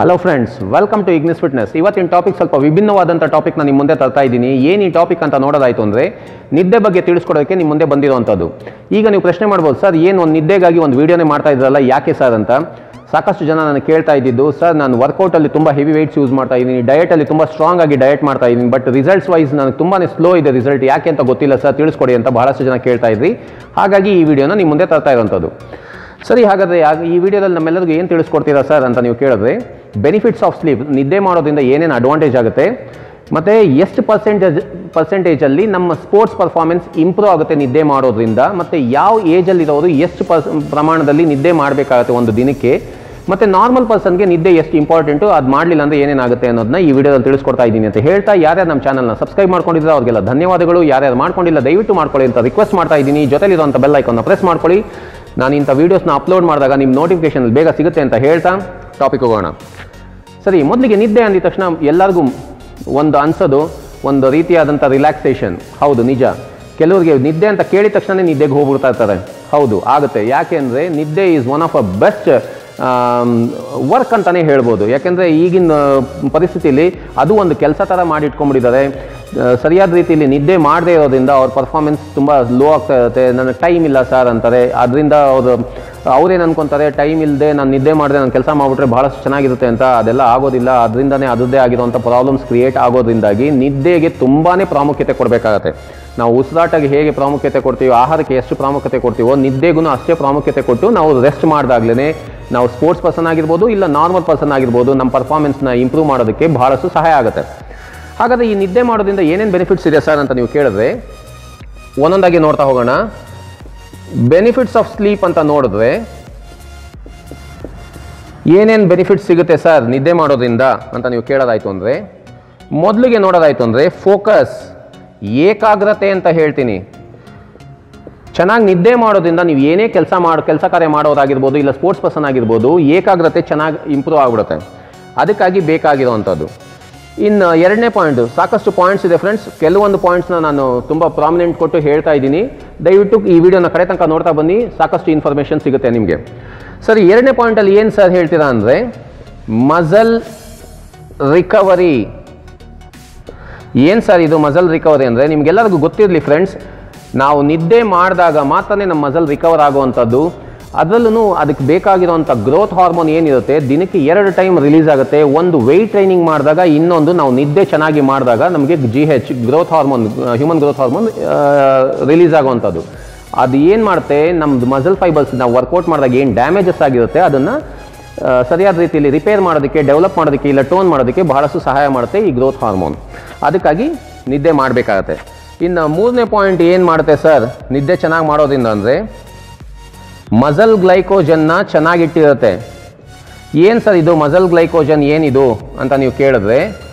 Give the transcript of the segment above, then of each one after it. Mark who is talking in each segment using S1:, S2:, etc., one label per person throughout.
S1: Hello friends, welcome to Ignis fitness. ಇವತ್ತಿನ topic ಸ್ವಲ್ಪ ವಿಭಿನ್ನವಾದಂಥ ಟಾಪಿಕ್ನ ನಿಮ್ಮ ಮುಂದೆ ತರ್ತಾ ಇದ್ದೀನಿ. ಏನು ಈ ಟಾಪಿಕ್ ಅಂತ ನೋಡೋದಾಯಿತು ಅಂದರೆ ನಿದ್ದೆ ಬಗ್ಗೆ ತಿಳಿಸ್ಕೊಡೋಕ್ಕೆ ನಿಮ್ಮ ಮುಂದೆ ಬಂದಿರುವಂಥದ್ದು. ಈಗ ನೀವು ಪ್ರಶ್ನೆ ಮಾಡ್ಬೋದು, ಸರ್ ಏನು ಒಂದು ನಿದ್ದೆಗಾಗಿ ಒಂದು ವೀಡಿಯೋನೇ ಮಾಡ್ತಾ ಇದ್ರಲ್ಲ, ಯಾಕೆ ಸರ್ ಅಂತ. ಸಾಕಷ್ಟು ಜನ ನನಗೆ ಕೇಳ್ತಾ ಇದ್ದಿದ್ದು, ಸರ್ ನಾನು ವರ್ಕೌಟಲ್ಲಿ ತುಂಬ ಹೆವಿ ವೆಯ್ಟ್ಸ್ ಯೂಸ್ ಮಾಡ್ತಾ ಇದ್ದೀನಿ, ಡಯಟಲ್ಲಿ ತುಂಬ ಸ್ಟ್ರಾಂಗ್ ಆಗಿ ಡಯಟ್ ಮಾಡ್ತಾ ಇದ್ದೀನಿ, ಬಟ್ ರಿಸಲ್ಟ್ಸ್ ವೈಸ್ ನನಗೆ ತುಂಬಾ ಸ್ಲೋ ಇದೆ ರಿಸಲ್ಟ್, ಯಾಕೆ ಅಂತ ಗೊತ್ತಿಲ್ಲ ಸರ್, ತಿಳಿಸ್ಕೊಡಿ ಅಂತ ಬಹಳಷ್ಟು ಜನ ಕೇಳ್ತಾ ಇದ್ರಿ. ಹಾಗಾಗಿ ಈ ವಿಡಿಯೋನ ನಿಮ್ಮ ಮುಂದೆ ತರ್ತಾ ಇರೋಂಥದ್ದು. ಸರಿ, ಹಾಗಾದರೆ ಈ ವಿಡಿಯೋದಲ್ಲಿ ನಮ್ಮೆಲ್ಲರಿಗೂ ಏನು ತಿಳಿಸ್ಕೊಡ್ತೀರಾ ಸರ್ ಅಂತ ನೀವು ಕೇಳಿದ್ರೆ, ಬೆನಿಫಿಟ್ಸ್ ಆಫ್ ಸ್ಲೀಪ್, ನಿದ್ದೆ ಮಾಡೋದ್ರಿಂದ ಏನೇನು ಅಡ್ವಾಂಟೇಜ್ ಆಗುತ್ತೆ, ಮತ್ತು ಎಷ್ಟು ಪರ್ಸೆಂಟೇಜಲ್ಲಿ ನಮ್ಮ ಸ್ಪೋರ್ಟ್ಸ್ ಪರ್ಫಾರ್ಮೆನ್ಸ್ ಇಂಪ್ರೂವ್ ಆಗುತ್ತೆ ನಿದ್ದೆ ಮಾಡೋದ್ರಿಂದ, ಮತ್ತು ಯಾವ ಏಜಲ್ಲಿರೋರು ಎಷ್ಟು ಪ್ರಮಾಣದಲ್ಲಿ ನಿದ್ದೆ ಮಾಡಬೇಕಾಗುತ್ತೆ ಒಂದು ದಿನಕ್ಕೆ, ಮತ್ತು ನಾರ್ಮಲ್ ಪರ್ಸನ್ಗೆ ನಿದ್ದೆ ಎಷ್ಟು ಇಂಪಾರ್ಟೆಂಟು, ಅದು ಮಾಡಲಿಲ್ಲ ಅಂದರೆ ಏನೇನಾಗುತ್ತೆ ಅನ್ನೋದನ್ನ ಈ ವಿಡಿಯೋದಲ್ಲಿ ತಿಳಿಸ್ಕೊಡ್ತಾ ಇದ್ದೀನಿ ಅಂತ ಹೇಳ್ತಾ, ಯಾರ್ಯಾರು ನಮ್ಮ ಚಾನಲ್ನ ಸಬ್ಸ್ಕ್ರೈಬ್ ಮಾಡ್ಕೊಂಡಿದ್ರೆ ಅವ್ರಿಗೆಲ್ಲ ಧನ್ಯವಾದಗಳು, ಯಾರ್ಯಾರು ಮಾಡ್ಕೊಂಡಿಲ್ಲ ದಯವಿಟ್ಟು ಮಾಡ್ಕೊಳ್ಳಿ ಅಂತ ರಿಕ್ವೆಸ್ಟ್ ಮಾಡ್ತಾ ಇದ್ದೀನಿ. ಜೊತೆಲಿರುವಂಥ ಬೆಲ್ ಐಕಾನ್ನ ಪ್ರೆಸ್ ಮಾಡ್ಕೊಳ್ಳಿ, ನಾನು ಇಂಥ ವೀಡಿಯೋಸ್ನ ಅಪ್ಲೋಡ್ ಮಾಡಿದಾಗ ನಿಮ್ಮ ನೋಟಿಫಿಕೇಶನ್ ಬೇಗ ಸಿಗುತ್ತೆ ಅಂತ ಹೇಳ್ತಾ ಟಾಪಿಕ್ ಹೋಗೋಣ. ಸರಿ, ಮೊದಲಿಗೆ ನಿದ್ದೆ ಅಂದಿದ ತಕ್ಷಣ ಎಲ್ಲರಿಗೂ ಒಂದು ಅನ್ಸೋದು ಒಂದು ರೀತಿಯಾದಂಥ ರಿಲ್ಯಾಕ್ಸೇಷನ್. ಹೌದು, ನಿಜ. ಕೆಲವರಿಗೆ ನಿದ್ದೆ ಅಂತ ಕೇಳಿದ ತಕ್ಷಣ ನಿದ್ದೆಗೆ ಹೋಗ್ಬಿಡ್ತಾ ಇರ್ತಾರೆ. ಹೌದು, ಆಗುತ್ತೆ. ಯಾಕೆ ಅಂದರೆ ನಿದ್ದೆ is one of a best work ಅಂತಲೇ ಹೇಳ್ಬೋದು. ಯಾಕೆಂದರೆ ಈಗಿನ ಪರಿಸ್ಥಿತಿಯಲ್ಲಿ ಅದು ಒಂದು ಕೆಲಸ ಥರ ಮಾಡಿಟ್ಕೊಂಡ್ಬಿಟ್ಟಿದ್ದಾರೆ. ಸರಿಯಾದ ರೀತಿಯಲ್ಲಿ ನಿದ್ದೆ ಮಾಡದೇ ಇರೋದ್ರಿಂದ ಅವ್ರ ಪರ್ಫಾರ್ಮೆನ್ಸ್ ತುಂಬ ಲೋ ಆಗ್ತಾ ಇರುತ್ತೆ. ನನಗೆ ಟೈಮ್ ಇಲ್ಲ ಸರ್ ಅಂತಾರೆ. ಅದರಿಂದ ಅವ್ರೇನು ಅನ್ಕೊತಾರೆ, ಟೈಮ್ ಇಲ್ಲದೆ ನಾನು ನಿದ್ದೆ ಮಾಡಿದೆ ನಾನು ಕೆಲಸ ಮಾಡಿಬಿಟ್ರೆ ಭಾಳಷ್ಟು ಚೆನ್ನಾಗಿರುತ್ತೆ ಅಂತ. ಅದೆಲ್ಲ ಆಗೋದಿಲ್ಲ. ಅದರಿಂದನೇ ಅದರದ್ದೇ ಆಗಿರುವಂಥ ಪ್ರಾಬ್ಲಮ್ಸ್ ಕ್ರಿಯೇಟ್ ಆಗೋದ್ರಿಂದಾಗಿ ನಿದ್ದೆಗೆ ತುಂಬಾ ಪ್ರಾಮುಖ್ಯತೆ ಕೊಡಬೇಕಾಗತ್ತೆ. ನಾವು ಉಸಿರಾಟಕ್ಕೆ ಹೇಗೆ ಪ್ರಾಮುಖ್ಯತೆ ಕೊಡ್ತೀವೋ, ಆಹಾರಕ್ಕೆ ಎಷ್ಟು ಪ್ರಾಮುಖ್ಯತೆ ಕೊಡ್ತೀವೋ, ನಿದ್ದೆಗೂ ಅಷ್ಟೇ ಪ್ರಾಮುಖ್ಯತೆ ಕೊಟ್ಟು ನಾವು ರೆಸ್ಟ್ ಮಾಡಿದಾಗಲೇ ನಾವು ಸ್ಪೋರ್ಟ್ಸ್ ಪರ್ಸನ್ ಆಗಿರ್ಬೋದು, ಇಲ್ಲ ನಾರ್ಮಲ್ ಪರ್ಸನ್ ಆಗಿರ್ಬೋದು, ನಮ್ಮ ಪರ್ಫಾರ್ಮೆನ್ಸ್ನ ಇಂಪ್ರೂವ್ ಮಾಡೋದಕ್ಕೆ ಬಹಳಷ್ಟು ಸಹಾಯ ಆಗುತ್ತೆ. ಹಾಗಾದರೆ ಈ ನಿದ್ದೆ ಮಾಡೋದ್ರಿಂದ ಏನೇನು ಬೆನಿಫಿಟ್ಸ್ ಇದೆ ಸರ್ ಅಂತ ನೀವು ಕೇಳಿದ್ರೆ, ಒಂದೊಂದಾಗಿ ನೋಡ್ತಾ ಹೋಗೋಣ. ಬೆನಿಫಿಟ್ಸ್ ಆಫ್ ಸ್ಲೀಪ್ ಅಂತ ನೋಡಿದ್ರೆ ಏನೇನು ಬೆನಿಫಿಟ್ಸ್ ಸಿಗುತ್ತೆ ಸರ್ ನಿದ್ದೆ ಮಾಡೋದ್ರಿಂದ ಅಂತ ನೀವು ಕೇಳೋದಾಯ್ತು ಅಂದರೆ, ಮೊದಲಿಗೆ ನೋಡೋದಾಯ್ತು ಅಂದರೆ ಫೋಕಸ್, ಏಕಾಗ್ರತೆ ಅಂತ ಹೇಳ್ತೀನಿ. ಚೆನ್ನಾಗಿ ನಿದ್ದೆ ಮಾಡೋದ್ರಿಂದ ನೀವು ಏನೇ ಕೆಲಸ ಕಾರ್ಯ ಮಾಡೋದಾಗಿರ್ಬೋದು, ಇಲ್ಲ ಸ್ಪೋರ್ಟ್ಸ್ ಪರ್ಸನ್ ಆಗಿರ್ಬೋದು, ಏಕಾಗ್ರತೆ ಚೆನ್ನಾಗಿ ಇಂಪ್ರೂವ್ ಆಗಿಬಿಡುತ್ತೆ. ಅದಕ್ಕಾಗಿ ಬೇಕಾಗಿರೋವಂಥದ್ದು. ಇನ್ನು ಎರಡನೇ ಪಾಯಿಂಟು, ಸಾಕಷ್ಟು ಪಾಯಿಂಟ್ಸ್ ಇದೆ ಫ್ರೆಂಡ್ಸ್. ಕೆಲವೊಂದು ಪಾಯಿಂಟ್ಸ್ನ ನಾನು ತುಂಬ ಪ್ರಾಮಿನೆಂಟ್ ಕೊಟ್ಟು ಹೇಳ್ತಾ ಇದ್ದೀನಿ. ದಯವಿಟ್ಟು ಈ ವಿಡಿಯೋನ ಕಡೆ ತನಕ ನೋಡ್ತಾ ಬನ್ನಿ, ಸಾಕಷ್ಟು ಇನ್ಫಾರ್ಮೇಷನ್ ಸಿಗುತ್ತೆ ನಿಮಗೆ. ಸರಿ, ಎರಡನೇ ಪಾಯಿಂಟಲ್ಲಿ ಏನು ಸರ್ ಹೇಳ್ತೀರಾ ಅಂದರೆ ಮಸಲ್ ರಿಕವರಿ. ಏನು ಸರ್ ಇದು ಮಸಲ್ ರಿಕವರಿ ಅಂದರೆ, ನಿಮಗೆಲ್ಲರಿಗೂ ಗೊತ್ತಿರಲಿ ಫ್ರೆಂಡ್ಸ್, ನಾವು ನಿದ್ದೆ ಮಾಡಿದಾಗ ಮಾತ್ರನೇ ನಮ್ಮ ಮಸಲ್ ರಿಕವರ್ ಆಗುವಂಥದ್ದು. ಅದರಲ್ಲೂ ಅದಕ್ಕೆ ಬೇಕಾಗಿರುವಂಥ ಗ್ರೋತ್ ಹಾರ್ಮೋನ್ ಏನಿರುತ್ತೆ ದಿನಕ್ಕೆ 2 ಟೈಮ್ ರಿಲೀಸ್ ಆಗುತ್ತೆ. ಒಂದು ವೆಯ್ಟ್ ಟ್ರೈನಿಂಗ್ ಮಾಡಿದಾಗ, ಇನ್ನೊಂದು ನಾವು ನಿದ್ದೆ ಚೆನ್ನಾಗಿ ಮಾಡಿದಾಗ ನಮಗೆ GH growth hormone, human growth hormone release ಆಗುವಂಥದ್ದು. ಅದು ಏನು ಮಾಡುತ್ತೆ, ನಮ್ಮದು ಮಸಲ್ ಫೈಬರ್ಸ್ ನಾವು ವರ್ಕೌಟ್ ಮಾಡಿದಾಗ ಏನು ಡ್ಯಾಮೇಜಸ್ ಆಗಿರುತ್ತೆ ಅದನ್ನು ಸರಿಯಾದ ರೀತಿಯಲ್ಲಿ ರಿಪೇರ್ ಮಾಡೋದಕ್ಕೆ, ಡೆವಲಪ್ ಮಾಡೋದಕ್ಕೆ, ಇಲ್ಲ ಟೋನ್ ಮಾಡೋದಕ್ಕೆ ಬಹಳಷ್ಟು ಸಹಾಯ ಮಾಡುತ್ತೆ ಈ ಗ್ರೋತ್ ಹಾರ್ಮೋನ್. ಅದಕ್ಕಾಗಿ ನಿದ್ದೆ ಮಾಡಬೇಕಾಗತ್ತೆ. ಇನ್ನು ಮೂರನೇ ಪಾಯಿಂಟ್ ಏನು ಮಾಡುತ್ತೆ ಸರ್ ನಿದ್ದೆ ಚೆನ್ನಾಗಿ ಮಾಡೋದ್ರಿಂದ ಅಂದರೆ, ಮಸಲ್ ಗ್ಲೈಕೋಜನ್ನ ಚೆನ್ನಾಗಿಟ್ಟಿರುತ್ತೆ. ಏನು ಸರ್ ಇದು ಮಸಲ್ ಗ್ಲೈಕೋಜನ್ ಏನಿದು ಅಂತ ನೀವು ಕೇಳಿದ್ರೆ,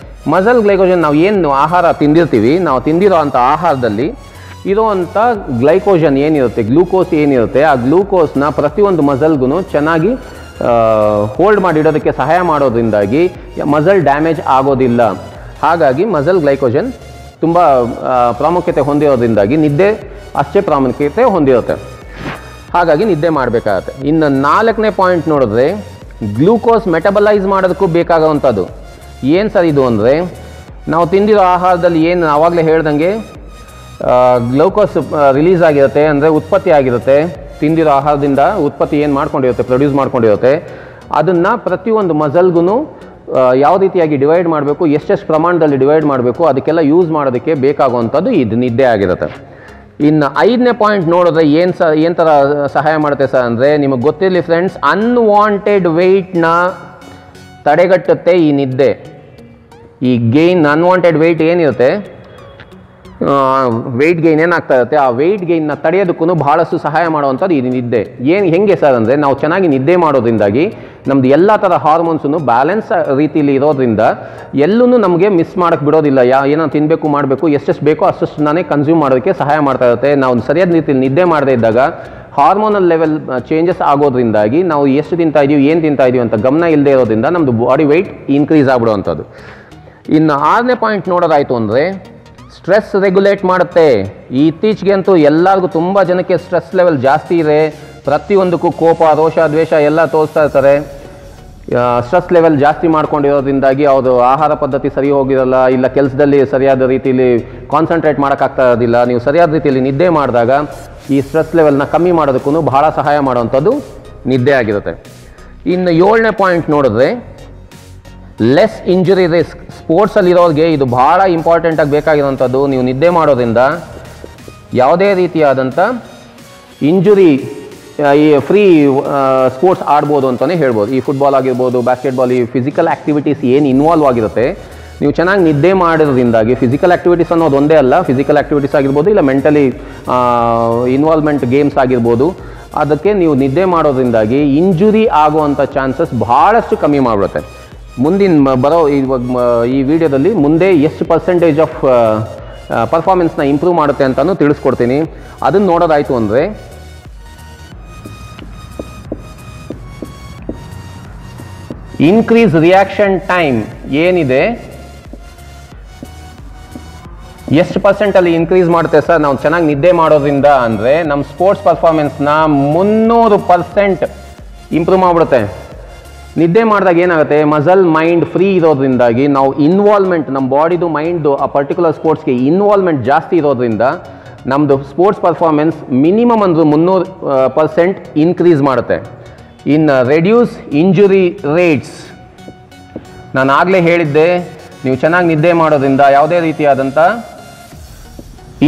S1: ಮಸಲ್ ಗ್ಲೈಕೋಜನ್ ನಾವು ಏನು ಆಹಾರ ತಿಂದಿರ್ತೀವಿ, ನಾವು ತಿಂದಿರೋ ಅಂಥ ಆಹಾರದಲ್ಲಿ ಇರೋವಂಥ ಗ್ಲೈಕೋಜನ್ ಏನಿರುತ್ತೆ, ಗ್ಲೂಕೋಸ್ ಏನಿರುತ್ತೆ, ಆ ಗ್ಲೂಕೋಸ್ನ ಪ್ರತಿಯೊಂದು ಮಸಲ್ಗೂ ಚೆನ್ನಾಗಿ ಹೋಲ್ಡ್ ಮಾಡಿಡೋದಕ್ಕೆ ಸಹಾಯ ಮಾಡೋದ್ರಿಂದಾಗಿ ಮಸಲ್ ಡ್ಯಾಮೇಜ್ ಆಗೋದಿಲ್ಲ. ಹಾಗಾಗಿ ಮಸಲ್ ಗ್ಲೈಕೋಜನ್ ತುಂಬ ಪ್ರಾಮುಖ್ಯತೆ ಹೊಂದಿರೋದ್ರಿಂದಾಗಿ ನಿದ್ದೆ ಅಷ್ಟೇ ಪ್ರಾಮುಖ್ಯತೆ ಹೊಂದಿರುತ್ತೆ. ಹಾಗಾಗಿ ನಿದ್ದೆ ಮಾಡಬೇಕಾಗತ್ತೆ. ಇನ್ನು 4ನೇ ಪಾಯಿಂಟ್ ನೋಡಿದ್ರೆ, ಗ್ಲೂಕೋಸ್ ಮೆಟಬಲೈಸ್ ಮಾಡೋದಕ್ಕೂ ಬೇಕಾಗುವಂಥದ್ದು. ಏನು ಸರ್ ಇದು ಅಂದರೆ, ನಾವು ತಿಂದಿರೋ ಆಹಾರದಲ್ಲಿ ಏನು ಆವಾಗಲೇ ಹೇಳ್ದಂಗೆ ಗ್ಲೂಕೋಸ್ ರಿಲೀಸ್ ಆಗಿರುತ್ತೆ, ಅಂದರೆ ಉತ್ಪತ್ತಿ ಆಗಿರುತ್ತೆ. ತಿಂದಿರೋ ಆಹಾರದಿಂದ ಉತ್ಪತ್ತಿ ಏನು ಮಾಡ್ಕೊಂಡಿರುತ್ತೆ, ಪ್ರೊಡ್ಯೂಸ್ ಮಾಡ್ಕೊಂಡಿರುತ್ತೆ, ಅದನ್ನು ಪ್ರತಿಯೊಂದು ಮಸಲ್ಗೂ ಯಾವ ರೀತಿಯಾಗಿ ಡಿವೈಡ್ ಮಾಡಬೇಕು, ಎಷ್ಟೆಷ್ಟು ಪ್ರಮಾಣದಲ್ಲಿ ಡಿವೈಡ್ ಮಾಡಬೇಕು, ಅದಕ್ಕೆಲ್ಲ ಯೂಸ್ ಮಾಡೋದಕ್ಕೆ ಬೇಕಾಗುವಂಥದ್ದು ಇದು ನಿದ್ದೆ ಆಗಿರುತ್ತೆ. ಇನ್ನು 5ನೇ ಪಾಯಿಂಟ್ ನೋಡಿದ್ರೆ ಏನು ಥರ ಸಹಾಯ ಮಾಡುತ್ತೆ ಸರ್ ಅಂದರೆ, ನಿಮಗೆ ಗೊತ್ತಿರಲಿ ಫ್ರೆಂಡ್ಸ್, ಅನ್ವಾಂಟೆಡ್ ವೆಯ್ಟ್ನ ತಡೆಗಟ್ಟುತ್ತೆ ಈ ನಿದ್ದೆ. ಈ ಅನ್ವಾಂಟೆಡ್ ವೆಯ್ಟ್ ಏನಿರುತ್ತೆ, ವೆಯ್ಟ್ ಗೈನ್ ಏನಾಗ್ತಾ ಇರುತ್ತೆ, ಆ ವೆಯ್ಟ್ ಗೈನ್ನ ತಡೆಯೋದಕ್ಕೂ ಬಹಳಷ್ಟು ಸಹಾಯ ಮಾಡುವಂಥದ್ದು ಇದು ನಿದ್ದೆ. ಹೆಂಗೆ ಸರ್ ಅಂದರೆ, ನಾವು ಚೆನ್ನಾಗಿ ನಿದ್ದೆ ಮಾಡೋದ್ರಿಂದಾಗಿ ನಮ್ಮದು ಎಲ್ಲ ಥರ ಹಾರ್ಮೋನ್ಸನ್ನು ಬ್ಯಾಲೆನ್ಸ್ ರೀತಿಯಲ್ಲಿ ಇರೋದ್ರಿಂದ ಎಲ್ಲೂ ನಮಗೆ ಮಿಸ್ ಮಾಡೋಕ್ಕೆ ಬಿಡೋದಿಲ್ಲ. ಏನೋ ತಿನ್ನಬೇಕು ಮಾಡಬೇಕು, ಎಷ್ಟೆಷ್ಟು ಬೇಕೋ ಅಷ್ಟು ನಾನೇ ಕನ್ಸ್ಯೂಮ್ ಮಾಡೋದಕ್ಕೆ ಸಹಾಯ ಮಾಡ್ತಾ ಇರುತ್ತೆ. ನಾವು ಸರಿಯಾದ ರೀತಿಯಲ್ಲಿ ನಿದ್ದೆ ಮಾಡದೇ ಇದ್ದಾಗ ಹಾರ್ಮೋನಲ್ ಲೆವೆಲ್ ಚೇಂಜಸ್ ಆಗೋದ್ರಿಂದಾಗಿ ನಾವು ಎಷ್ಟು ತಿಂತಾ ಇದೀವಿ, ಏನು ತಿಂತಾ ಇದೀವಿ ಅಂತ ಗಮನ ಇಲ್ಲದೆ ಇರೋದ್ರಿಂದ ನಮ್ಮದು ಬಾಡಿ ವೆಯ್ಟ್ ಇನ್ಕ್ರೀಸ್ ಆಗಿಬಿಡುವಂಥದ್ದು. ಇನ್ನು 6ನೇ ಪಾಯಿಂಟ್ ನೋಡೋದಾಯಿತು ಅಂದರೆ, ಸ್ಟ್ರೆಸ್ ರೆಗ್ಯುಲೇಟ್ ಮಾಡುತ್ತೆ. ಇತ್ತೀಚೆಗೆ ಅಂತೂ ಎಲ್ಲರಿಗೂ ತುಂಬ ಜನಕ್ಕೆ ಸ್ಟ್ರೆಸ್ ಲೆವೆಲ್ ಜಾಸ್ತಿ ಇದೆ. ಪ್ರತಿಯೊಂದಕ್ಕೂ ಕೋಪ, ರೋಷ, ದ್ವೇಷ ಎಲ್ಲ ತೋರಿಸ್ತಾ ಇರ್ತಾರೆ. ಸ್ಟ್ರೆಸ್ ಲೆವೆಲ್ ಜಾಸ್ತಿ ಮಾಡ್ಕೊಂಡಿರೋದ್ರಿಂದಾಗಿ ಅವರು ಆಹಾರ ಪದ್ಧತಿ ಸರಿ ಹೋಗಿರಲ್ಲ, ಇಲ್ಲ ಕೆಲಸದಲ್ಲಿ ಸರಿಯಾದ ರೀತಿಯಲ್ಲಿ ಕಾನ್ಸಂಟ್ರೇಟ್ ಮಾಡೋಕ್ಕಾಗ್ತಾ ಇರೋದಿಲ್ಲ. ನೀವು ಸರಿಯಾದ ರೀತಿಯಲ್ಲಿ ನಿದ್ದೆ ಮಾಡಿದಾಗ ಈ ಸ್ಟ್ರೆಸ್ ಲೆವೆಲ್ನ ಕಮ್ಮಿ ಮಾಡೋದಕ್ಕೂ ಬಹಳ ಸಹಾಯ ಮಾಡುವಂಥದ್ದು ನಿದ್ದೆ ಆಗಿರುತ್ತೆ. ಇನ್ನು 7ನೇ ಪಾಯಿಂಟ್ ನೋಡಿದ್ರೆ ಲೆಸ್ ಇಂಜುರಿ ರಿಸ್ಕ್. ಸ್ಪೋರ್ಟ್ಸಲ್ಲಿರೋರಿಗೆ ಇದು ಬಹಳ ಇಂಪಾರ್ಟೆಂಟಾಗಿ ಬೇಕಾಗಿರೋಂಥದ್ದು. ನೀವು ನಿದ್ದೆ ಮಾಡೋದ್ರಿಂದ ಯಾವುದೇ ರೀತಿಯಾದಂಥ ಇಂಜುರಿ ಈ ಫ್ರೀ ಸ್ಪೋರ್ಟ್ಸ್ ಆಡ್ಬೋದು ಅಂತಲೇ ಹೇಳ್ಬೋದು. ಈ ಫುಟ್ಬಾಲ್ ಆಗಿರ್ಬೋದು, ಬಾಸ್ಕೆಟ್ಬಾಲ್, ಈ ಫಿಸಿಕಲ್ ಆ್ಯಕ್ಟಿವಿಟೀಸ್ ಏನು ಇನ್ವಾಲ್ವ್ ಆಗಿರುತ್ತೆ, ನೀವು ಚೆನ್ನಾಗಿ ನಿದ್ದೆ ಮಾಡೋದ್ರಿಂದಾಗಿ, ಫಿಸಿಕಲ್ ಆ್ಯಕ್ಟಿವಿಟೀಸ್ ಅನ್ನೋದು ಒಂದೇ ಅಲ್ಲ, ಫಿಸಿಕಲ್ ಆ್ಯಕ್ಟಿವಿಟೀಸ್ ಆಗಿರ್ಬೋದು, ಇಲ್ಲ ಮೆಂಟಲಿ ಇನ್ವಾಲ್ವ್ಮೆಂಟ್ ಗೇಮ್ಸ್ ಆಗಿರ್ಬೋದು, ಅದಕ್ಕೆ ನೀವು ನಿದ್ದೆ ಮಾಡೋದ್ರಿಂದಾಗಿ ಇಂಜುರಿ ಆಗುವಂಥ ಚಾನ್ಸಸ್ ಬಹಳಷ್ಟು ಕಮ್ಮಿ ಮಾಡಿಬಿಡುತ್ತೆ. ಮುಂದಿನ ಬರೋ ಈ ವಿಡಿಯೋದಲ್ಲಿ ಮುಂದೆ ಎಷ್ಟು ಪರ್ಸೆಂಟೇಜ್ ಆಫ್ ಪರ್ಫಾರ್ಮೆನ್ಸ್ನ ಇಂಪ್ರೂವ್ ಮಾಡುತ್ತೆ ಅಂತಲೂ ತಿಳಿಸ್ಕೊಡ್ತೀನಿ. ಅದನ್ನು ನೋಡೋದಾಯಿತು ಅಂದರೆ ಇನ್ಕ್ರೀಸ್ ರಿಯಾಕ್ಷನ್ ಟೈಮ್ ಏನಿದೆ, ಎಷ್ಟು ಪರ್ಸೆಂಟಲ್ಲಿ ಇನ್ಕ್ರೀಸ್ ಮಾಡುತ್ತೆ ಸರ್ ನಾವು ಚೆನ್ನಾಗಿ ನಿದ್ದೆ ಮಾಡೋದ್ರಿಂದ ಅಂದರೆ ನಮ್ಮ ಸ್ಪೋರ್ಟ್ಸ್ ಪರ್ಫಾರ್ಮೆನ್ಸ್ನ 300% ಇಂಪ್ರೂವ್ ಮಾಡಿಬಿಡುತ್ತೆ. ನಿದ್ದೆ ಮಾಡಿದಾಗ ಏನಾಗುತ್ತೆ, ಮಸಲ್ ಮೈಂಡ್ ಫ್ರೀ ಇರೋದ್ರಿಂದಾಗಿ ನಾವು ಇನ್ವಾಲ್ವ್ಮೆಂಟ್, ನಮ್ಮ ಬಾಡಿದು ಮೈಂಡು ಆ ಪರ್ಟಿಕ್ಯುಲರ್ ಸ್ಪೋರ್ಟ್ಸ್ಗೆ ಇನ್ವಾಲ್ವ್ಮೆಂಟ್ ಜಾಸ್ತಿ ಇರೋದ್ರಿಂದ ನಮ್ಮದು ಸ್ಪೋರ್ಟ್ಸ್ ಪರ್ಫಾರ್ಮೆನ್ಸ್ ಮಿನಿಮಮ್ ಒಂದು 300% ಇನ್ಕ್ರೀಸ್ ಮಾಡುತ್ತೆ. ಇನ್ನು ರೆಡ್ಯೂಸ್ ಇಂಜುರಿ ರೇಟ್ಸ್, ನಾನು ಆಗಲೇ ಹೇಳಿದ್ದೆ, ನೀವು ಚೆನ್ನಾಗಿ ನಿದ್ದೆ ಮಾಡೋದ್ರಿಂದ ಯಾವುದೇ ರೀತಿಯಾದಂಥ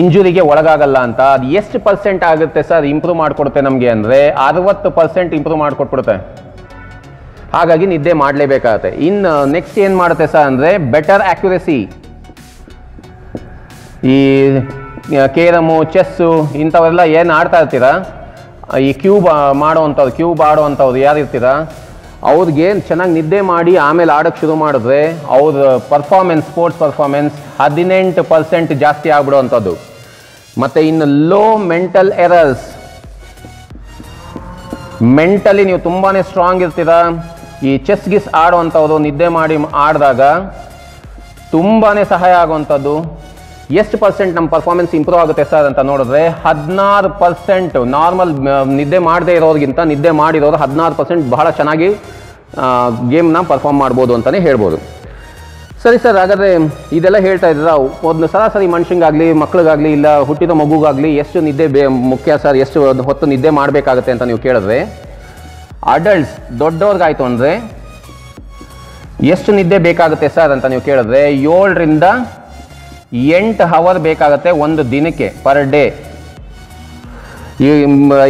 S1: ಇಂಜುರಿಗೆ ಒಳಗಾಗಲ್ಲ ಅಂತ. ಅದು ಎಷ್ಟು ಪರ್ಸೆಂಟ್ ಆಗುತ್ತೆ ಸರ್ ಇಂಪ್ರೂವ್ ಮಾಡಿಕೊಡುತ್ತೆ ನಮಗೆ ಅಂದರೆ 60% ಇಂಪ್ರೂವ್ ಮಾಡಿಕೊಟ್ಬಿಡುತ್ತೆ. ಹಾಗಾಗಿ ನಿದ್ದೆ ಮಾಡಲೇಬೇಕಾಗತ್ತೆ. ಇನ್ನು ನೆಕ್ಸ್ಟ್ ಏನು ಮಾಡುತ್ತೆ ಸರ್ ಅಂದರೆ ಬೆಟರ್ ಆ್ಯಕ್ಯುರಸಿ. ಈ ಕೇರಮು, ಚೆಸ್ಸು ಇಂಥವೆಲ್ಲ ಏನು ಆಡ್ತಾ ಇರ್ತೀರಾ, ಈ ಕ್ಯೂಬ್ ಆಡೋವಂಥವ್ರು ಯಾರು ಇರ್ತೀರಾ, ಅವ್ರಿಗೆ ಚೆನ್ನಾಗಿ ನಿದ್ದೆ ಮಾಡಿ ಆಮೇಲೆ ಆಡೋಕ್ಕೆ ಶುರು ಮಾಡಿದ್ರೆ ಅವ್ರ ಸ್ಪೋರ್ಟ್ಸ್ ಪರ್ಫಾರ್ಮೆನ್ಸ್ 18% ಜಾಸ್ತಿ ಆಗ್ಬಿಡುವಂಥದ್ದು. ಮತ್ತು ಇನ್ನು ಲೋ ಮೆಂಟಲ್ ಎರರ್ಸ್. ಮೆಂಟಲಿ ನೀವು ತುಂಬಾ ಸ್ಟ್ರಾಂಗ್ ಇರ್ತೀರಾ, ಈ ಚೆಸ್ ಗಿಸ್ ಆಡುವಂಥವ್ರು ನಿದ್ದೆ ಮಾಡಿ ಆಡಿದಾಗ ತುಂಬಾ ಸಹಾಯ ಆಗುವಂಥದ್ದು. ಎಷ್ಟು ಪರ್ಸೆಂಟ್ ನಮ್ಮ ಪರ್ಫಾರ್ಮೆನ್ಸ್ ಇಂಪ್ರೂವ್ ಆಗುತ್ತೆ ಸರ್ ಅಂತ ನೋಡಿದ್ರೆ 16%. ನಾರ್ಮಲ್ ನಿದ್ದೆ ಮಾಡದೇ ಇರೋರಿಗಿಂತ ನಿದ್ದೆ ಮಾಡಿರೋರು 16% ಬಹಳ ಚೆನ್ನಾಗಿ ಗೇಮ್ನ ಪರ್ಫಾರ್ಮ್ ಮಾಡ್ಬೋದು ಅಂತಲೇ ಹೇಳ್ಬೋದು. ಸರಿ ಸರ್, ಹಾಗಾದರೆ ಇದೆಲ್ಲ ಹೇಳ್ತಾ ಇದ್ದೀರಾ, ಒಂದು ಸರಾಸರಿ ಮನುಷ್ಯಂಗಾಗಲಿ, ಮಕ್ಳಿಗಾಗಲಿ, ಇಲ್ಲ ಹುಟ್ಟಿದ ಮಗುಗಾಗಲಿ ಎಷ್ಟು ನಿದ್ದೆ ಮುಖ್ಯ ಸರ್, ಎಷ್ಟು ಹೊತ್ತು ನಿದ್ದೆ ಮಾಡಬೇಕಾಗತ್ತೆ ಅಂತ ನೀವು ಕೇಳಿದ್ರೆ, ಅಡಲ್ಟ್ಸ್ ದೊಡ್ಡವ್ರಿಗಾಯ್ತು ಅಂದರೆ ಎಷ್ಟು ನಿದ್ದೆ ಬೇಕಾಗುತ್ತೆ ಸರ್ ಅಂತ ನೀವು ಕೇಳಿದ್ರೆ 7 ರಿಂದ 8 ಅವರ್ ಬೇಕಾಗುತ್ತೆ ಒಂದು ದಿನಕ್ಕೆ, ಪರ್ ಡೇ.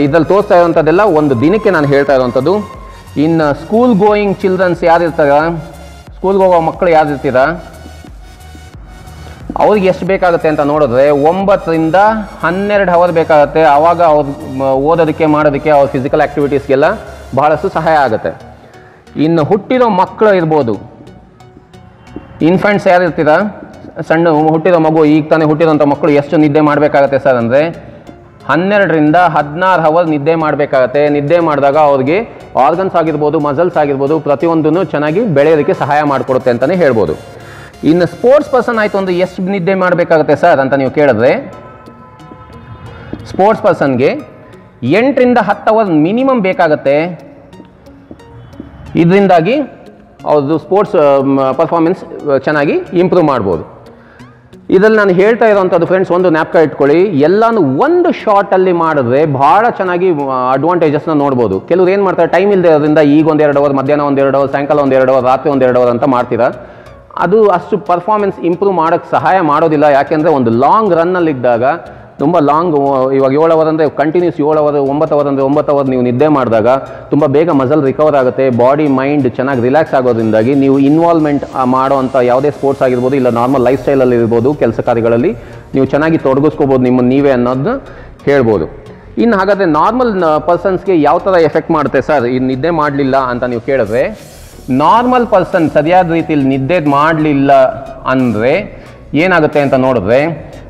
S1: ಇದ್ರಲ್ಲಿ ತೋರಿಸ್ತಾ ಇರೋವಂಥದ್ದೆಲ್ಲ ಒಂದು ದಿನಕ್ಕೆ ನಾನು ಹೇಳ್ತಾ ಇರೋವಂಥದ್ದು. ಇನ್ನು ಸ್ಕೂಲ್ ಗೋಯಿಂಗ್ ಚಿಲ್ಡ್ರನ್ಸ್ ಯಾರಿರ್ತಾರ, ಸ್ಕೂಲ್ಗೆ ಹೋಗೋ ಮಕ್ಕಳು ಯಾರಿರ್ತೀರ, ಅವ್ರಿಗೆ ಎಷ್ಟು ಬೇಕಾಗುತ್ತೆ ಅಂತ ನೋಡಿದ್ರೆ 9 ರಿಂದ 12 ಅವರ್ ಬೇಕಾಗುತ್ತೆ. ಆವಾಗ ಅವ್ರು ಓದೋದಕ್ಕೆ, ಮಾಡೋದಕ್ಕೆ, ಅವ್ರ ಫಿಸಿಕಲ್ ಆ್ಯಕ್ಟಿವಿಟೀಸ್ಗೆಲ್ಲ ಬಹಳಷ್ಟು ಸಹಾಯ ಆಗುತ್ತೆ. ಇನ್ನು ಹುಟ್ಟಿರೋ ಮಕ್ಕಳು ಇರ್ಬೋದು, ಇನ್ಫೆಂಟ್ಸ್ ಯಾರಿರ್ತೀರ, ಸಣ್ಣ ಹುಟ್ಟಿರೋ ಮಗು, ಈಗ ತಾನೇ ಹುಟ್ಟಿರೋಂಥ ಮಕ್ಕಳು ಎಷ್ಟು ನಿದ್ದೆ ಮಾಡಬೇಕಾಗತ್ತೆ ಸರ್ ಅಂದರೆ 12 ರಿಂದ 16 ಅವರ್ ನಿದ್ದೆ ಮಾಡಬೇಕಾಗತ್ತೆ. ನಿದ್ದೆ ಮಾಡಿದಾಗ ಅವ್ರಿಗೆ ಆರ್ಗನ್ಸ್ ಆಗಿರ್ಬೋದು, ಮಸಲ್ಸ್ ಆಗಿರ್ಬೋದು, ಪ್ರತಿಯೊಂದೂ ಚೆನ್ನಾಗಿ ಬೆಳೆಯೋದಕ್ಕೆ ಸಹಾಯ ಮಾಡಿಕೊಡುತ್ತೆ ಅಂತಲೇ ಹೇಳ್ಬೋದು. ಇನ್ನು ಸ್ಪೋರ್ಟ್ಸ್ ಪರ್ಸನ್ ಆಯಿತು ಅಂದರೆ ಎಷ್ಟು ನಿದ್ದೆ ಮಾಡಬೇಕಾಗತ್ತೆ ಸರ್ ಅಂತ ನೀವು ಕೇಳಿದ್ರೆ, ಸ್ಪೋರ್ಟ್ಸ್ ಪರ್ಸನ್ಗೆ 8 ರಿಂದ 10 ಅವರ್ ಮಿನಿಮಮ್ ಬೇಕಾಗತ್ತೆ. ಇದರಿಂದಾಗಿ ಅವ್ರದ್ದು ಸ್ಪೋರ್ಟ್ಸ್ ಪರ್ಫಾರ್ಮೆನ್ಸ್ ಚೆನ್ನಾಗಿ ಇಂಪ್ರೂವ್ ಮಾಡ್ಬೋದು. ಇದರಲ್ಲಿ ನಾನು ಹೇಳ್ತಾ ಇರೋವಂಥದ್ದು ಫ್ರೆಂಡ್ಸ್, ಒಂದು ಜ್ಞಾಪಕ ಇಟ್ಕೊಳ್ಳಿ, ಎಲ್ಲನೂ ಒಂದು ಶಾರ್ಟಲ್ಲಿ ಮಾಡಿದ್ರೆ ಭಾಳ ಚೆನ್ನಾಗಿ ಅಡ್ವಾಂಟೇಜಸ್ನ ನೋಡ್ಬೋದು. ಕೆಲವ್ರು ಏನು ಮಾಡ್ತಾರೆ, ಟೈಮ್ ಇಲ್ಲದೆ ಇರೋದ್ರಿಂದ ಈಗ 1-2 ಅವರ್, ಮಧ್ಯಾಹ್ನ 1-2 ಅವರ್, ಸಾಯಂಕಾಲ 1-2 ಅವರ್, ರಾತ್ರಿ 1-2 ಅವರ್ ಅಂತ ಮಾಡ್ತೀರಾ. ಅದು ಅಷ್ಟು ಪರ್ಫಾರ್ಮೆನ್ಸ್ ಇಂಪ್ರೂವ್ ಮಾಡೋಕ್ಕೆ ಸಹಾಯ ಮಾಡೋದಿಲ್ಲ. ಯಾಕೆಂದರೆ ಒಂದು ಲಾಂಗ್ ರನ್ನಲ್ಲಿದ್ದಾಗ, ತುಂಬ ಲಾಂಗ್, ಇವಾಗ 7 ಅವರ್ ಅಂದರೆ ಕಂಟಿನ್ಯೂಸ್ 7 ಅವರ್, 9 ಅವರ್ ಅಂದರೆ 9 ಅವರ್ ನೀವು ನಿದ್ದೆ ಮಾಡಿದಾಗ ತುಂಬ ಬೇಗ ಮಸಲ್ ರಿಕವರ್ ಆಗುತ್ತೆ, ಬಾಡಿ ಮೈಂಡ್ ಚೆನ್ನಾಗಿ ರಿಲ್ಯಾಕ್ಸ್ ಆಗೋದ್ರಿಂದಾಗಿ ನೀವು ಇನ್ವಾಲ್ವ್ಮೆಂಟ್ ಮಾಡೋವಂಥ ಯಾವುದೇ ಸ್ಪೋರ್ಟ್ಸ್ ಆಗಿರ್ಬೋದು, ಇಲ್ಲ ನಾರ್ಮಲ್ ಲೈಫ್ ಸ್ಟೈಲಲ್ಲಿ ಇರ್ಬೋದು, ಕೆಲಸ ಕಾರ್ಯಗಳಲ್ಲಿ ನೀವು ಚೆನ್ನಾಗಿ ತೊಡಗಿಸ್ಕೋಬೋದು ನಿಮ್ಮನ್ನು ನೀವೇ ಅನ್ನೋದನ್ನ ಹೇಳ್ಬೋದು. ಇನ್ನು ಹಾಗಾದರೆ ನಾರ್ಮಲ್ ಪರ್ಸನ್ಸ್ಗೆ ಯಾವ ಥರ ಎಫೆಕ್ಟ್ ಮಾಡುತ್ತೆ ಸರ್ ಈ ನಿದ್ದೆ ಮಾಡಲಿಲ್ಲ ಅಂತ ನೀವು ಕೇಳಿದ್ರೆ, ನಾರ್ಮಲ್ ಪರ್ಸನ್ ಸರಿಯಾದ ರೀತಿಯಲ್ಲಿ ನಿದ್ದೆ ಮಾಡಲಿಲ್ಲ ಅಂದರೆ ಏನಾಗುತ್ತೆ ಅಂತ ನೋಡಿದ್ರೆ,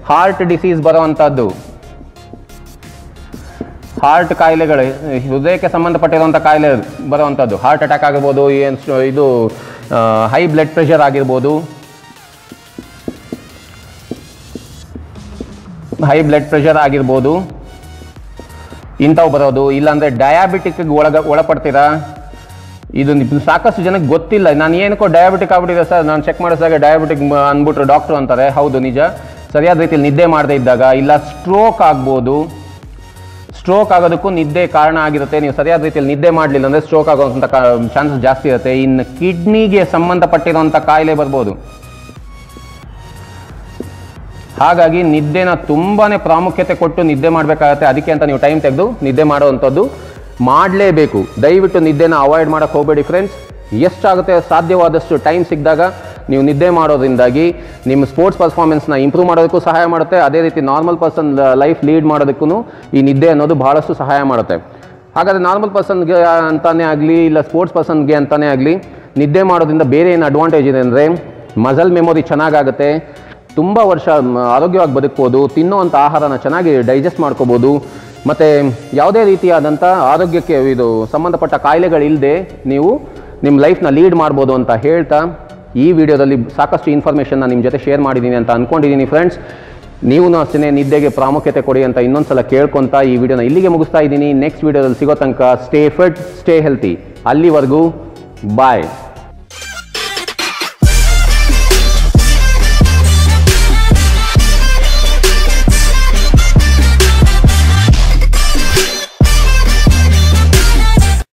S1: ಹಾರ್ಟ್ ಡಿಸೀಸ್ ಬರುವಂಥದ್ದು, ಹಾರ್ಟ್ ಕಾಯಿಲೆಗಳು, ಹೃದಯಕ್ಕೆ ಸಂಬಂಧಪಟ್ಟಿರುವಂಥ ಕಾಯಿಲೆ ಬರುವಂಥದ್ದು, ಹಾರ್ಟ್ ಅಟ್ಯಾಕ್ ಆಗಿರ್ಬೋದು, ಇದು ಹೈ ಬ್ಲಡ್ ಪ್ರೆಷರ್ ಆಗಿರ್ಬೋದು, ಇಂಥವು ಬರೋದು. ಇಲ್ಲಾಂದರೆ ಡಯಾಬಿಟಿಕ್ಗೆ ಒಳಪಡ್ತೀರಾ, ಇದು ಸಾಕಷ್ಟು ಜನಕ್ಕೆ ಗೊತ್ತಿಲ್ಲ. ನಾನು ಏನಕ್ಕೋ ಡಯಾಬಿಟಿಕ್ ಆಗ್ಬಿಟ್ಟಿದೆ ಸರ್, ನಾನು ಚೆಕ್ ಮಾಡಿಸಿದಾಗ ಡಯಾಬಿಟಿಕ್ ಅಂದ್ಬಿಟ್ರು ಡಾಕ್ಟ್ರು ಅಂತಾರೆ. ಹೌದು ನಿಜ, ಸರಿಯಾದ ರೀತಿಯಲ್ಲಿ ನಿದ್ದೆ ಮಾಡದೇ ಇದ್ದಾಗ, ಇಲ್ಲ ಸ್ಟ್ರೋಕ್ ಆಗ್ಬೋದು. ಸ್ಟ್ರೋಕ್ ಆಗೋದಕ್ಕೂ ನಿದ್ದೆ ಕಾರಣ ಆಗಿರುತ್ತೆ. ನೀವು ಸರಿಯಾದ ರೀತಿಯಲ್ಲಿ ನಿದ್ದೆ ಮಾಡಲಿಲ್ಲ ಅಂದರೆ ಸ್ಟ್ರೋಕ್ ಆಗೋಂಥ ಚಾನ್ಸಸ್ ಜಾಸ್ತಿ ಇರುತ್ತೆ. ಇನ್ನು ಕಿಡ್ನಿಗೆ ಸಂಬಂಧಪಟ್ಟಿರೋಂಥ ಕಾಯಿಲೆ ಬರ್ಬೋದು. ಹಾಗಾಗಿ ನಿದ್ದೆನ ತುಂಬಾ ಪ್ರಾಮುಖ್ಯತೆ ಕೊಟ್ಟು ನಿದ್ದೆ ಮಾಡಬೇಕಾಗತ್ತೆ. ಅದಕ್ಕೆ ಅಂತ ನೀವು ಟೈಮ್ ತೆಗೆದು ನಿದ್ದೆ ಮಾಡೋವಂಥದ್ದು ಮಾಡಲೇಬೇಕು. ದಯವಿಟ್ಟು ನಿದ್ದೆನ ಅವಾಯ್ಡ್ ಮಾಡೋಕ್ಕೆ ಹೋಗಬೇಡಿ ಫ್ರೆಂಡ್ಸ್. ಎಷ್ಟಾಗುತ್ತೆ ಸಾಧ್ಯವಾದಷ್ಟು ಟೈಮ್ ಸಿಕ್ಕಿದಾಗ ನೀವು ನಿದ್ದೆ ಮಾಡೋದ್ರಿಂದಾಗಿ ನಿಮ್ಮ ಸ್ಪೋರ್ಟ್ಸ್ ಪರ್ಫಾರ್ಮೆನ್ಸ್ನ ಇಂಪ್ರೂವ್ ಮಾಡೋದಕ್ಕೂ ಸಹಾಯ ಮಾಡುತ್ತೆ. ಅದೇ ರೀತಿ ನಾರ್ಮಲ್ ಪರ್ಸನ್ ಲೈಫ್ ಲೀಡ್ ಮಾಡೋದಕ್ಕೂ ಈ ನಿದ್ದೆ ಅನ್ನೋದು ಬಹಳಷ್ಟು ಸಹಾಯ ಮಾಡುತ್ತೆ. ಹಾಗಾದರೆ ನಾರ್ಮಲ್ ಪರ್ಸನ್ಗೆ ಅಂತಾನೆ ಆಗಲಿ, ಇಲ್ಲ ಸ್ಪೋರ್ಟ್ಸ್ ಪರ್ಸನ್ಗೆ ಅಂತಾನೆ ಆಗಲಿ, ನಿದ್ದೆ ಮಾಡೋದ್ರಿಂದ ಬೇರೆ ಏನು ಅಡ್ವಾಂಟೇಜ್ ಇದೆ ಅಂದರೆ ಮಸಲ್ ಮೆಮೊರಿ ಚೆನ್ನಾಗಾಗುತ್ತೆ, ತುಂಬ ವರ್ಷ ಆರೋಗ್ಯವಾಗಿ ಬದುಕ್ಬೋದು, ತಿನ್ನೋವಂಥ ಆಹಾರನ ಚೆನ್ನಾಗಿ ಡೈಜೆಸ್ಟ್ ಮಾಡ್ಕೋಬೋದು, ಮತ್ತು ಯಾವುದೇ ರೀತಿಯಾದಂಥ ಆರೋಗ್ಯಕ್ಕೆ ಇದು ಸಂಬಂಧಪಟ್ಟ ಕಾಯಿಲೆಗಳಿಲ್ಲದೆ ನೀವು ನಿಮ್ಮ ಲೈಫ್ನ ಲೀಡ್ ಮಾಡ್ಬೋದು ಅಂತ ಹೇಳ್ತಾ ಈ ವಿಡಿಯೋದಲ್ಲಿ ಸಾಕಷ್ಟು ಇನ್ಫಾರ್ಮೇಷನ್ನ ನಿಮ್ಮ ಜೊತೆ ಶೇರ್ ಮಾಡಿದ್ದೀನಿ ಅಂತ ಅಂದ್ಕೊಂಡಿದ್ದೀನಿ ಫ್ರೆಂಡ್ಸ್. ನೀವು ಅಷ್ಟೇ ನಿದ್ದೆಗೆ ಪ್ರಾಮುಖ್ಯತೆ ಕೊಡಿ ಅಂತ ಇನ್ನೊಂದು ಸಲ ಕೇಳ್ಕೊತಾ ಈ ವಿಡಿಯೋನ ಇಲ್ಲಿಗೆ ಮುಗಿಸ್ತಾ ಇದ್ದೀನಿ. ನೆಕ್ಸ್ಟ್ ವಿಡಿಯೋದಲ್ಲಿ ಸಿಗೋ ತನಕ ಸ್ಟೇ ಫಿಟ್, ಸ್ಟೇ ಹೆಲ್ತಿ. ಅಲ್ಲಿವರೆಗೂ ಬಾಯ್.